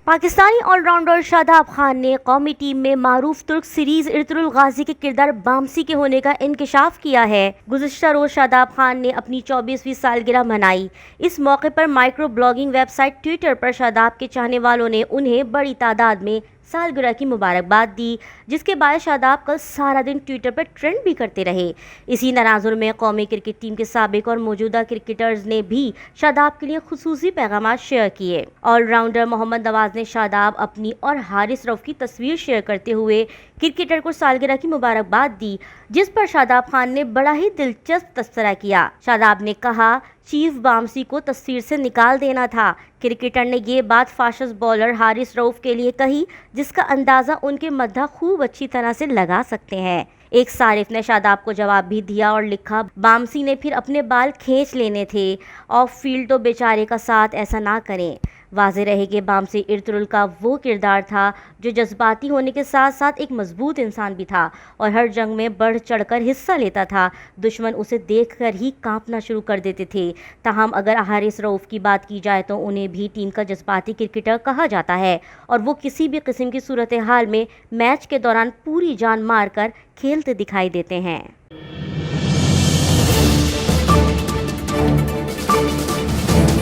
Pakistani allrounder Shadab Khan ने कौमी team में मारूफ तुर्क सीरीज इर्तुगरुल गाजी के किरदार बामसी के होने का इंकशाफ किया है। गुज़िश्ता रोज शादाब खान ने अपनी 24वीं सालगिरह मनाई। इस मौके पर माइक्रो ब्लॉगिंग वेबसाइट ट्विटर पर शादाब के चाहने वालों ने उन्हें बड़ी तादाद में सालगिरह की मुबारकबाद दी, जिसके बाद शादाब कल सारा दिन ट्विटर पर ट्रेंड भी करते रहे। इसी तनाजुर में कौमी क्रिकेट टीम के साबिक और मौजूदा क्रिकेटर्स ने भी शादाब के लिए खुसूसी पैगामात शेयर किए। ऑलराउंडर मोहम्मद नवाज ने शादाब अपनी और हारिस रऊफ की तस्वीर शेयर करते हुए क्रिकेटर को सालगिरह की मुबारकबाद दी, जिस पर शादाब खान ने बड़ा ही दिलचस्प तबसरा किया। शादाब ने कहा, चीफ बामसी को तस्वीर से निकाल देना था। क्रिकेटर ने ये बात फास्ट बॉलर हारिस रऊफ के लिए कही, जिसका अंदाज़ा उनके मद्दा खूब अच्छी तरह से लगा सकते हैं। एक सारिफ ने शादाब को जवाब भी दिया और लिखा, बामसी ने फिर अपने बाल खींच लेने थे, ऑफ फील्ड तो बेचारे का साथ ऐसा ना करें। वाज़ेह रहे कि बामसी इर्तुगरुल का वो किरदार था जो जज्बाती होने के साथ साथ एक मजबूत इंसान भी था और हर जंग में बढ़ चढ़कर हिस्सा लेता था। दुश्मन उसे देखकर ही कांपना शुरू कर देते थे। ताहम अगर हारिस रऊफ की बात की जाए तो उन्हें भी टीम का जज्बाती क्रिकेटर कहा जाता है और वो किसी भी किस्म की सूरत हाल में मैच के दौरान पूरी जान मार कर खेलते दिखाई देते हैं।